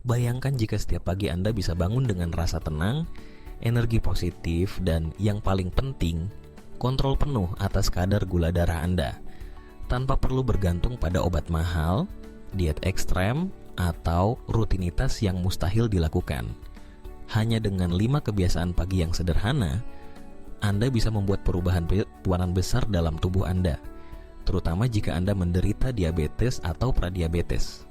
Bayangkan jika setiap pagi Anda bisa bangun dengan rasa tenang, energi positif, dan yang paling penting, kontrol penuh atas kadar gula darah Anda, tanpa perlu bergantung pada obat mahal, diet ekstrem, atau rutinitas yang mustahil dilakukan. Hanya dengan 5 kebiasaan pagi yang sederhana, Anda bisa membuat perubahan besar dalam tubuh Anda, terutama jika Anda menderita diabetes atau pradiabetes.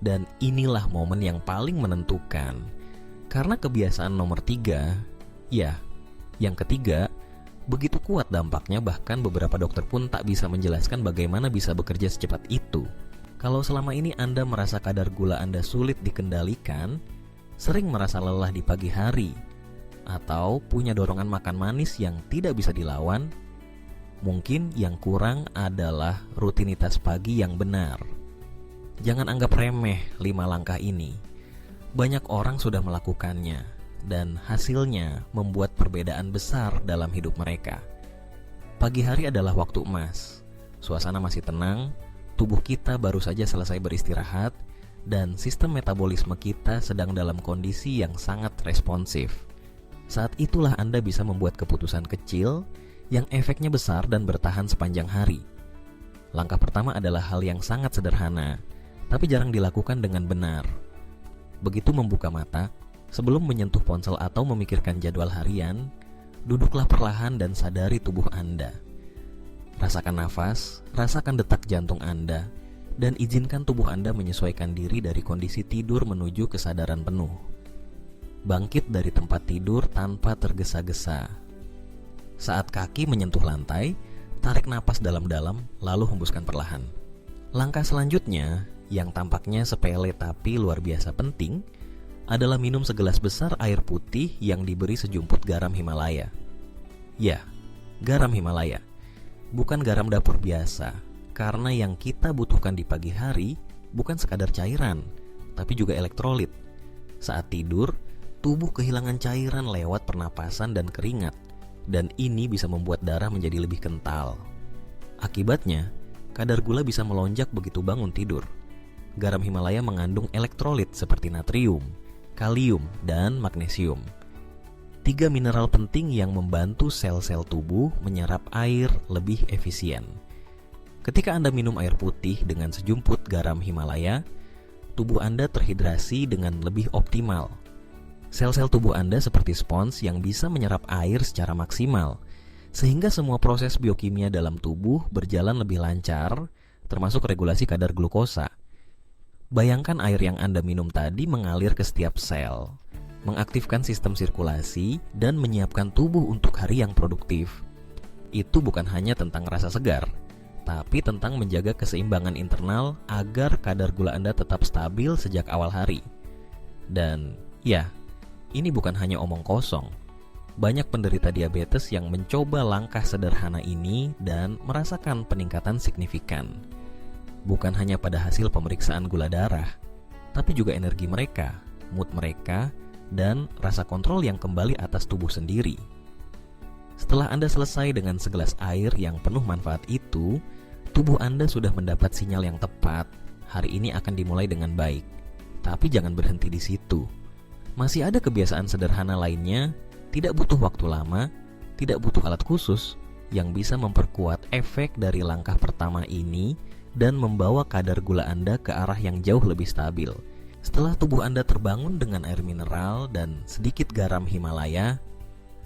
Dan inilah momen yang paling menentukan, karena kebiasaan nomor 3, yang ketiga, begitu kuat dampaknya, bahkan beberapa dokter pun tak bisa menjelaskan bagaimana bisa bekerja secepat itu. Kalau selama ini Anda merasa kadar gula Anda sulit dikendalikan, sering merasa lelah di pagi hari, atau punya dorongan makan manis yang tidak bisa dilawan, mungkin yang kurang adalah rutinitas pagi yang benar. Jangan anggap remeh 5 langkah ini. Banyak orang sudah melakukannya, dan hasilnya membuat perbedaan besar dalam hidup mereka. Pagi hari adalah waktu emas. Suasana masih tenang, tubuh kita baru saja selesai beristirahat, dan sistem metabolisme kita sedang dalam kondisi yang sangat responsif. Saat itulah Anda bisa membuat keputusan kecil yang efeknya besar dan bertahan sepanjang hari. Langkah pertama adalah hal yang sangat sederhana, tapi jarang dilakukan dengan benar. Begitu membuka mata, sebelum menyentuh ponsel atau memikirkan jadwal harian, duduklah perlahan dan sadari tubuh Anda. Rasakan nafas, rasakan detak jantung Anda, dan izinkan tubuh Anda menyesuaikan diri dari kondisi tidur menuju kesadaran penuh. Bangkit dari tempat tidur tanpa tergesa-gesa. Saat kaki menyentuh lantai, tarik napas dalam-dalam lalu hembuskan perlahan. Langkah selanjutnya, yang tampaknya sepele tapi luar biasa penting, adalah minum segelas besar air putih yang diberi sejumput garam Himalaya. Ya, garam Himalaya. Bukan garam dapur biasa, karena yang kita butuhkan di pagi hari bukan sekadar cairan, tapi juga elektrolit. Saat tidur, tubuh kehilangan cairan lewat pernapasan dan keringat, dan ini bisa membuat darah menjadi lebih kental. Akibatnya, kadar gula bisa melonjak begitu bangun tidur. Garam Himalaya mengandung elektrolit seperti natrium, kalium, dan magnesium. 3 mineral penting yang membantu sel-sel tubuh menyerap air lebih efisien. Ketika Anda minum air putih dengan sejumput garam Himalaya, tubuh Anda terhidrasi dengan lebih optimal. Sel-sel tubuh Anda seperti spons yang bisa menyerap air secara maksimal, sehingga semua proses biokimia dalam tubuh berjalan lebih lancar, termasuk regulasi kadar glukosa. Bayangkan air yang Anda minum tadi mengalir ke setiap sel, mengaktifkan sistem sirkulasi, dan menyiapkan tubuh untuk hari yang produktif. Itu bukan hanya tentang rasa segar, tapi tentang menjaga keseimbangan internal agar kadar gula Anda tetap stabil sejak awal hari. Dan ya, ini bukan hanya omong kosong. Banyak penderita diabetes yang mencoba langkah sederhana ini dan merasakan peningkatan signifikan. Bukan hanya pada hasil pemeriksaan gula darah, tapi juga energi mereka, mood mereka, dan rasa kontrol yang kembali atas tubuh sendiri. Setelah Anda selesai dengan segelas air yang penuh manfaat itu, tubuh Anda sudah mendapat sinyal yang tepat. Hari ini akan dimulai dengan baik. Tapi jangan berhenti di situ. Masih ada kebiasaan sederhana lainnya, tidak butuh waktu lama, tidak butuh alat khusus, yang bisa memperkuat efek dari langkah pertama ini dan membawa kadar gula Anda ke arah yang jauh lebih stabil. Setelah tubuh Anda terbangun dengan air mineral dan sedikit garam Himalaya,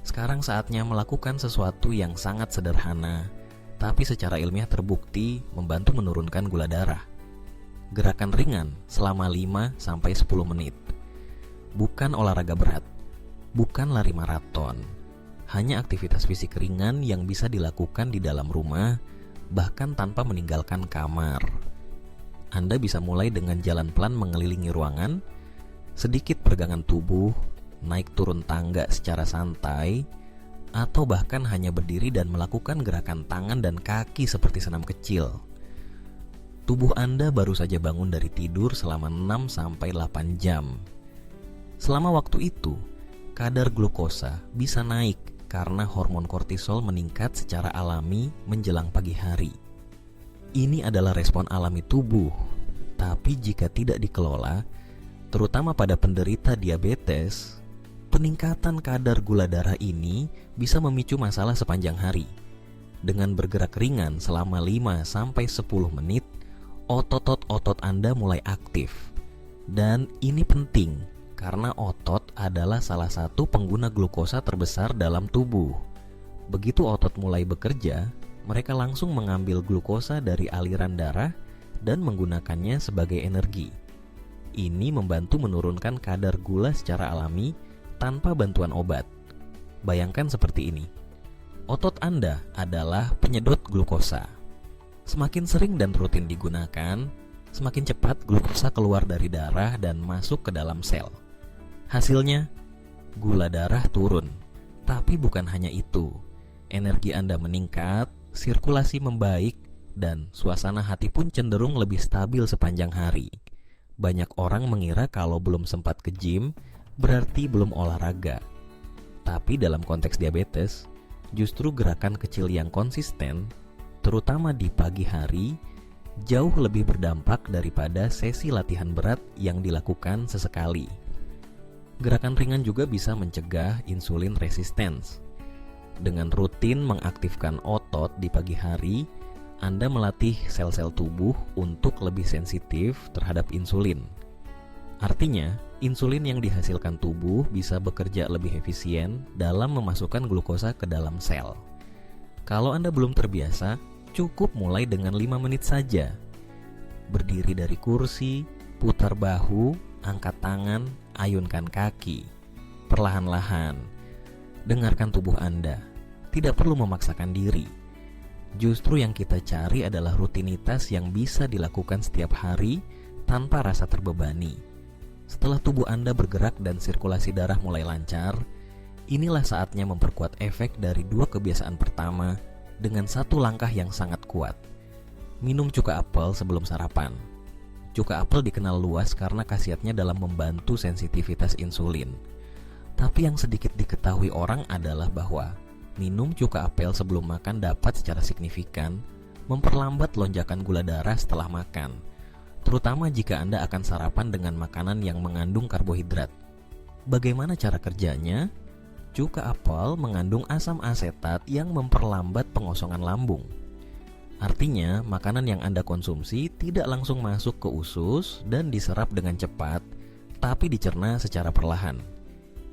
sekarang saatnya melakukan sesuatu yang sangat sederhana, tapi secara ilmiah terbukti membantu menurunkan gula darah. Gerakan ringan selama 5-10 menit. Bukan olahraga berat, bukan lari maraton, hanya aktivitas fisik ringan yang bisa dilakukan di dalam rumah, bahkan tanpa meninggalkan kamar. Anda bisa mulai dengan jalan pelan mengelilingi ruangan, sedikit peregangan tubuh, naik turun tangga secara santai, atau bahkan hanya berdiri dan melakukan gerakan tangan dan kaki seperti senam kecil. Tubuh Anda baru saja bangun dari tidur selama 6-8 jam. Selama waktu itu, kadar glukosa bisa naik karena hormon kortisol meningkat secara alami menjelang pagi hari. Ini adalah respon alami tubuh, tapi jika tidak dikelola, terutama pada penderita diabetes, peningkatan kadar gula darah ini bisa memicu masalah sepanjang hari. Dengan bergerak ringan selama 5-10 menit, otot-otot Anda mulai aktif. Dan ini penting karena otot adalah salah satu pengguna glukosa terbesar dalam tubuh. Begitu otot mulai bekerja, mereka langsung mengambil glukosa dari aliran darah dan menggunakannya sebagai energi. Ini membantu menurunkan kadar gula secara alami tanpa bantuan obat. Bayangkan seperti ini. Otot Anda adalah penyedot glukosa. Semakin sering dan rutin digunakan, semakin cepat glukosa keluar dari darah dan masuk ke dalam sel. Hasilnya, gula darah turun. Tapi bukan hanya itu. Energi Anda meningkat, sirkulasi membaik, dan suasana hati pun cenderung lebih stabil sepanjang hari. Banyak orang mengira kalau belum sempat ke gym, berarti belum olahraga. Tapi dalam konteks diabetes, justru gerakan kecil yang konsisten, terutama di pagi hari, jauh lebih berdampak daripada sesi latihan berat yang dilakukan sesekali. Gerakan ringan juga bisa mencegah insulin resistance. Dengan rutin mengaktifkan otot di pagi hari, Anda melatih sel-sel tubuh untuk lebih sensitif terhadap insulin. Artinya, insulin yang dihasilkan tubuh bisa bekerja lebih efisien dalam memasukkan glukosa ke dalam sel. Kalau Anda belum terbiasa, cukup mulai dengan 5 menit saja. Berdiri dari kursi, putar bahu, angkat tangan, ayunkan kaki. Perlahan-lahan, dengarkan tubuh Anda. Tidak perlu memaksakan diri. Justru yang kita cari adalah rutinitas yang bisa dilakukan setiap hari tanpa rasa terbebani. Setelah tubuh Anda bergerak dan sirkulasi darah mulai lancar, inilah saatnya memperkuat efek dari 2 kebiasaan pertama dengan 1 langkah yang sangat kuat. Minum cuka apel sebelum sarapan. Cuka apel dikenal luas karena khasiatnya dalam membantu sensitivitas insulin. Tapi yang sedikit diketahui orang adalah bahwa minum cuka apel sebelum makan dapat secara signifikan memperlambat lonjakan gula darah setelah makan, terutama jika Anda akan sarapan dengan makanan yang mengandung karbohidrat. Bagaimana cara kerjanya? Cuka apel mengandung asam asetat yang memperlambat pengosongan lambung. Artinya, makanan yang Anda konsumsi tidak langsung masuk ke usus dan diserap dengan cepat, tapi dicerna secara perlahan.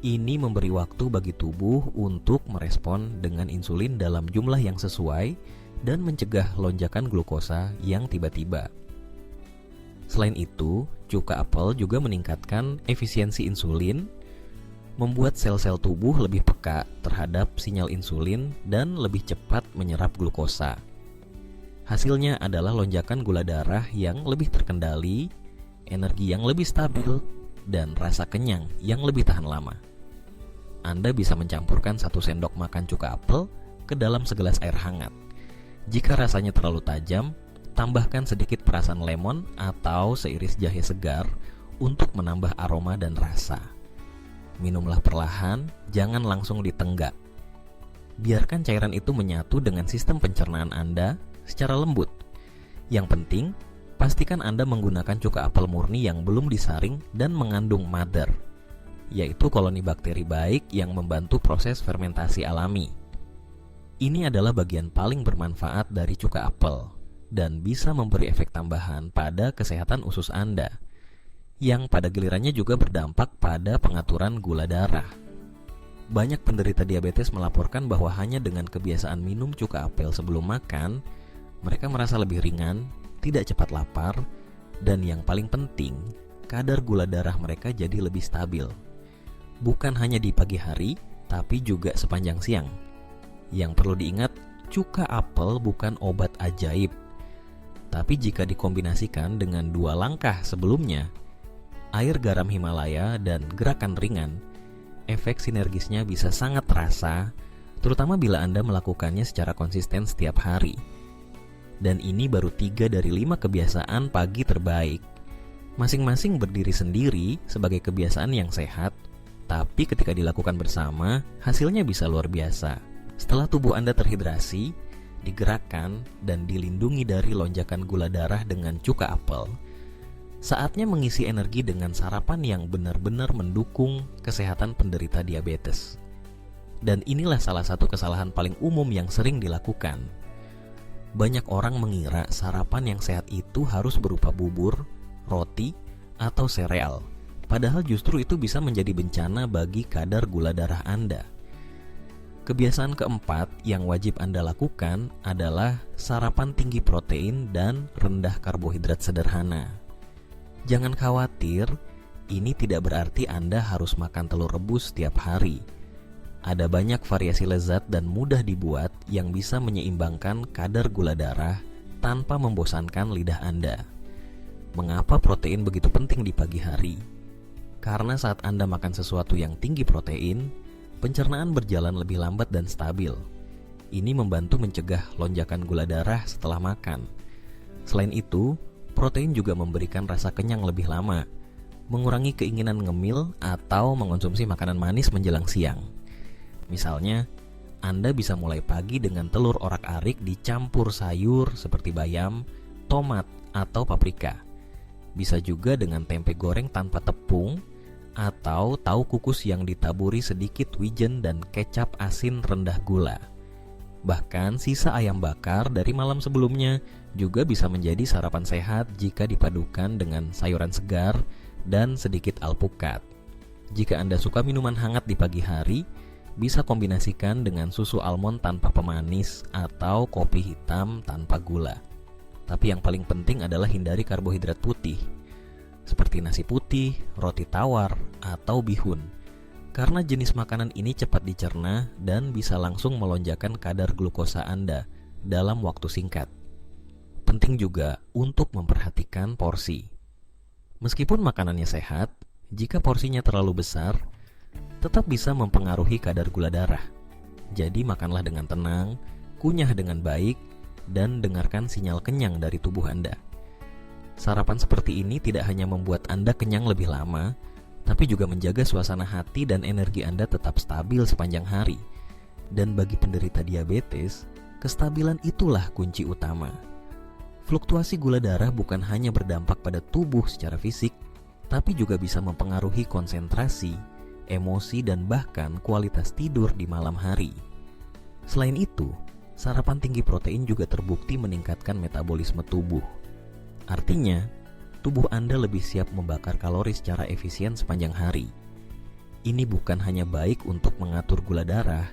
Ini memberi waktu bagi tubuh untuk merespon dengan insulin dalam jumlah yang sesuai dan mencegah lonjakan glukosa yang tiba-tiba. Selain itu, cuka apel juga meningkatkan efisiensi insulin, membuat sel-sel tubuh lebih peka terhadap sinyal insulin dan lebih cepat menyerap glukosa. Hasilnya adalah lonjakan gula darah yang lebih terkendali, energi yang lebih stabil, dan rasa kenyang yang lebih tahan lama. Anda bisa mencampurkan 1 sendok makan cuka apel ke dalam segelas air hangat. Jika rasanya terlalu tajam, tambahkan sedikit perasan lemon atau seiris jahe segar untuk menambah aroma dan rasa. Minumlah perlahan, jangan langsung ditenggak. Biarkan cairan itu menyatu dengan sistem pencernaan Anda secara lembut. Yang penting, pastikan Anda menggunakan cuka apel murni yang belum disaring dan mengandung mother, yaitu koloni bakteri baik yang membantu proses fermentasi alami. Ini adalah bagian paling bermanfaat dari cuka apel dan bisa memberi efek tambahan pada kesehatan usus Anda, yang pada gilirannya juga berdampak pada pengaturan gula darah. Banyak penderita diabetes melaporkan bahwa hanya dengan kebiasaan minum cuka apel sebelum makan, mereka merasa lebih ringan, tidak cepat lapar, dan yang paling penting, kadar gula darah mereka jadi lebih stabil. Bukan hanya di pagi hari, tapi juga sepanjang siang. Yang perlu diingat, cuka apel bukan obat ajaib. Tapi jika dikombinasikan dengan 2 langkah sebelumnya, air garam Himalaya dan gerakan ringan, efek sinergisnya bisa sangat terasa, terutama bila Anda melakukannya secara konsisten setiap hari. Dan ini baru 3 dari 5 kebiasaan pagi terbaik. Masing-masing berdiri sendiri sebagai kebiasaan yang sehat, tapi ketika dilakukan bersama, hasilnya bisa luar biasa. Setelah tubuh Anda terhidrasi, digerakkan, dan dilindungi dari lonjakan gula darah dengan cuka apel, Saatnya mengisi energi dengan sarapan yang benar-benar mendukung kesehatan penderita diabetes. Dan inilah salah satu kesalahan paling umum yang sering dilakukan. Banyak orang mengira sarapan yang sehat itu harus berupa bubur, roti, atau sereal. Padahal justru itu bisa menjadi bencana bagi kadar gula darah Anda. Kebiasaan keempat yang wajib Anda lakukan adalah sarapan tinggi protein dan rendah karbohidrat sederhana. Jangan khawatir, ini tidak berarti Anda harus makan telur rebus setiap hari. Ada banyak variasi lezat dan mudah dibuat yang bisa menyeimbangkan kadar gula darah tanpa membosankan lidah Anda. Mengapa protein begitu penting di pagi hari? Karena saat Anda makan sesuatu yang tinggi protein, pencernaan berjalan lebih lambat dan stabil. Ini membantu mencegah lonjakan gula darah setelah makan. Selain itu, protein juga memberikan rasa kenyang lebih lama, mengurangi keinginan ngemil atau mengonsumsi makanan manis menjelang siang. Misalnya, Anda bisa mulai pagi dengan telur orak-arik dicampur sayur seperti bayam, tomat, atau paprika. Bisa juga dengan tempe goreng tanpa tepung, atau tahu kukus yang ditaburi sedikit wijen dan kecap asin rendah gula. Bahkan sisa ayam bakar dari malam sebelumnya juga bisa menjadi sarapan sehat jika dipadukan dengan sayuran segar dan sedikit alpukat. Jika Anda suka minuman hangat di pagi hari, bisa kombinasikan dengan susu almond tanpa pemanis atau kopi hitam tanpa gula. Tapi yang paling penting adalah hindari karbohidrat putih, seperti nasi putih, roti tawar, atau bihun. Karena jenis makanan ini cepat dicerna dan bisa langsung melonjakkan kadar glukosa Anda dalam waktu singkat. Penting juga untuk memperhatikan porsi. Meskipun makanannya sehat, jika porsinya terlalu besar, tetap bisa mempengaruhi kadar gula darah. Jadi makanlah dengan tenang, kunyah dengan baik, dan dengarkan sinyal kenyang dari tubuh Anda. Sarapan seperti ini tidak hanya membuat Anda kenyang lebih lama, tapi juga menjaga suasana hati dan energi Anda tetap stabil sepanjang hari. Dan bagi penderita diabetes, kestabilan itulah kunci utama. Fluktuasi gula darah bukan hanya berdampak pada tubuh secara fisik, tapi juga bisa mempengaruhi konsentrasi, emosi, dan bahkan kualitas tidur di malam hari. Selain itu, sarapan tinggi protein juga terbukti meningkatkan metabolisme tubuh. Artinya, tubuh Anda lebih siap membakar kalori secara efisien sepanjang hari. Ini bukan hanya baik untuk mengatur gula darah,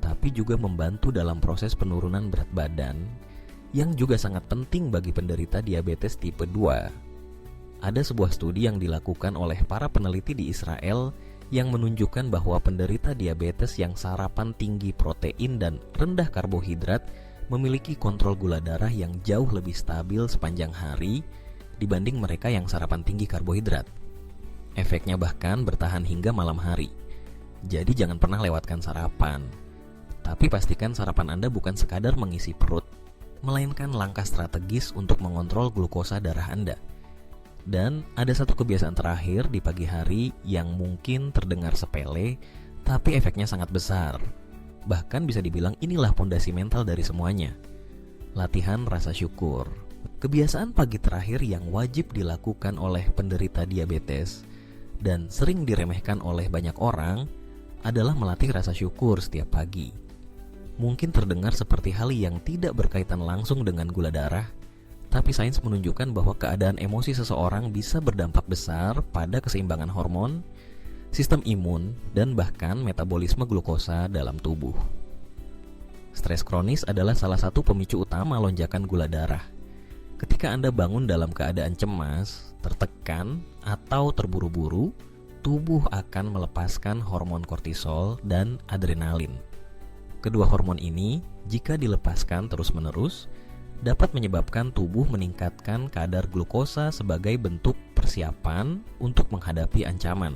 tapi juga membantu dalam proses penurunan berat badan, yang juga sangat penting bagi penderita diabetes tipe 2. Ada sebuah studi yang dilakukan oleh para peneliti di Israel yang menunjukkan bahwa penderita diabetes yang sarapan tinggi protein dan rendah karbohidrat memiliki kontrol gula darah yang jauh lebih stabil sepanjang hari dibanding mereka yang sarapan tinggi karbohidrat. Efeknya bahkan bertahan hingga malam hari. Jadi jangan pernah lewatkan sarapan. Tapi pastikan sarapan Anda bukan sekadar mengisi perut, melainkan langkah strategis untuk mengontrol glukosa darah Anda. Dan ada satu kebiasaan terakhir di pagi hari yang mungkin terdengar sepele, tapi efeknya sangat besar. Bahkan bisa dibilang inilah pondasi mental dari semuanya. Latihan rasa syukur. Kebiasaan pagi terakhir yang wajib dilakukan oleh penderita diabetes dan sering diremehkan oleh banyak orang adalah melatih rasa syukur setiap pagi. Mungkin terdengar seperti hal yang tidak berkaitan langsung dengan gula darah, tapi sains menunjukkan bahwa keadaan emosi seseorang bisa berdampak besar pada keseimbangan hormon, sistem imun, dan bahkan metabolisme glukosa dalam tubuh. Stres kronis adalah salah satu pemicu utama lonjakan gula darah. Ketika Anda bangun dalam keadaan cemas, tertekan, atau terburu-buru, tubuh akan melepaskan hormon kortisol dan adrenalin. Kedua hormon ini, jika dilepaskan terus-menerus, dapat menyebabkan tubuh meningkatkan kadar glukosa sebagai bentuk persiapan untuk menghadapi ancaman.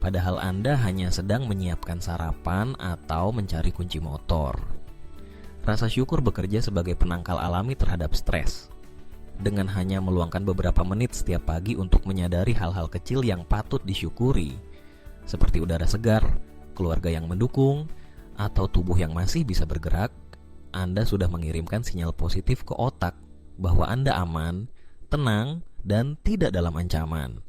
Padahal Anda hanya sedang menyiapkan sarapan atau mencari kunci motor. Rasa syukur bekerja sebagai penangkal alami terhadap stres. Dengan hanya meluangkan beberapa menit setiap pagi untuk menyadari hal-hal kecil yang patut disyukuri, seperti udara segar, keluarga yang mendukung, atau tubuh yang masih bisa bergerak, Anda sudah mengirimkan sinyal positif ke otak bahwa Anda aman, tenang, dan tidak dalam ancaman.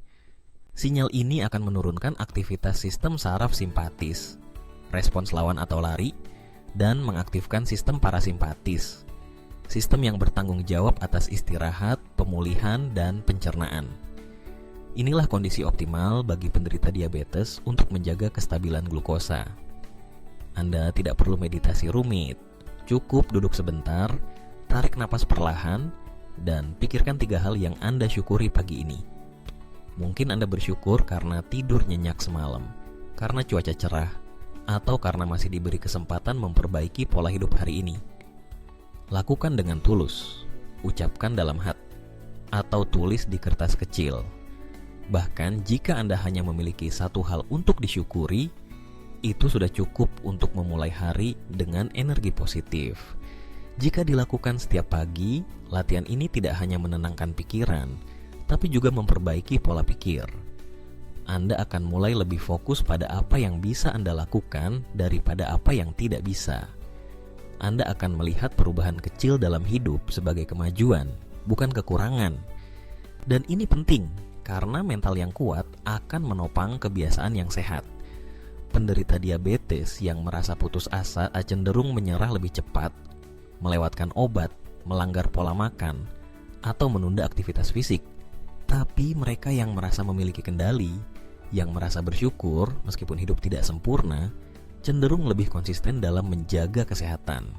Sinyal ini akan menurunkan aktivitas sistem saraf simpatis, respons lawan atau lari, dan mengaktifkan sistem parasimpatis, sistem yang bertanggung jawab atas istirahat, pemulihan, dan pencernaan. Inilah kondisi optimal bagi penderita diabetes untuk menjaga kestabilan glukosa. Anda tidak perlu meditasi rumit, cukup duduk sebentar, tarik napas perlahan, dan pikirkan 3 hal yang Anda syukuri pagi ini. Mungkin Anda bersyukur karena tidur nyenyak semalam, karena cuaca cerah, atau karena masih diberi kesempatan memperbaiki pola hidup hari ini. Lakukan dengan tulus, ucapkan dalam hati, atau tulis di kertas kecil. Bahkan jika Anda hanya memiliki 1 hal untuk disyukuri, itu sudah cukup untuk memulai hari dengan energi positif. Jika dilakukan setiap pagi, latihan ini tidak hanya menenangkan pikiran, tapi juga memperbaiki pola pikir. Anda akan mulai lebih fokus pada apa yang bisa Anda lakukan daripada apa yang tidak bisa. Anda akan melihat perubahan kecil dalam hidup sebagai kemajuan, bukan kekurangan. Dan ini penting, karena mental yang kuat akan menopang kebiasaan yang sehat. Penderita diabetes yang merasa putus asa cenderung menyerah lebih cepat, melewatkan obat, melanggar pola makan, atau menunda aktivitas fisik. Tapi mereka yang merasa memiliki kendali, yang merasa bersyukur meskipun hidup tidak sempurna, cenderung lebih konsisten dalam menjaga kesehatan.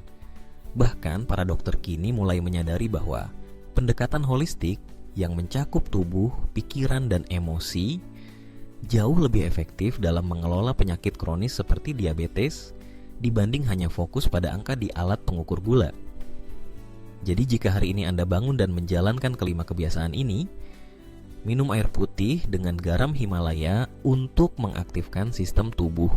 Bahkan para dokter kini mulai menyadari bahwa pendekatan holistik yang mencakup tubuh, pikiran, dan emosi jauh lebih efektif dalam mengelola penyakit kronis seperti diabetes dibanding hanya fokus pada angka di alat pengukur gula. Jadi jika hari ini Anda bangun dan menjalankan kelima kebiasaan ini, minum air putih dengan garam Himalaya untuk mengaktifkan sistem tubuh.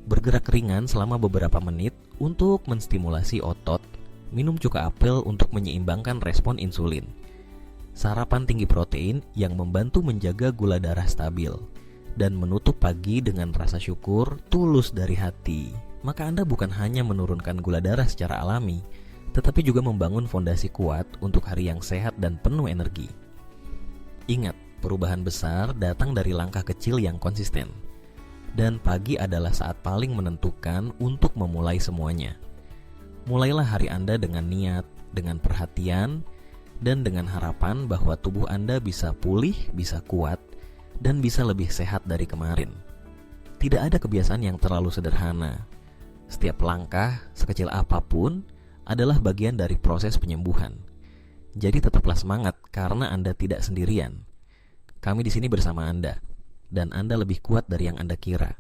Bergerak ringan selama beberapa menit untuk menstimulasi otot. Minum cuka apel untuk menyeimbangkan respon insulin. Sarapan tinggi protein yang membantu menjaga gula darah stabil. Dan menutup pagi dengan rasa syukur tulus dari hati. Maka Anda bukan hanya menurunkan gula darah secara alami, tetapi juga membangun fondasi kuat untuk hari yang sehat dan penuh energi. Ingat, perubahan besar datang dari langkah kecil yang konsisten. Dan pagi adalah saat paling menentukan untuk memulai semuanya. Mulailah hari Anda dengan niat, dengan perhatian, dan dengan harapan bahwa tubuh Anda bisa pulih, bisa kuat, dan bisa lebih sehat dari kemarin. Tidak ada kebiasaan yang terlalu sederhana. Setiap langkah, sekecil apapun, adalah bagian dari proses penyembuhan. Jadi tetaplah semangat karena Anda tidak sendirian. Kami di sini bersama Anda, dan Anda lebih kuat dari yang Anda kira.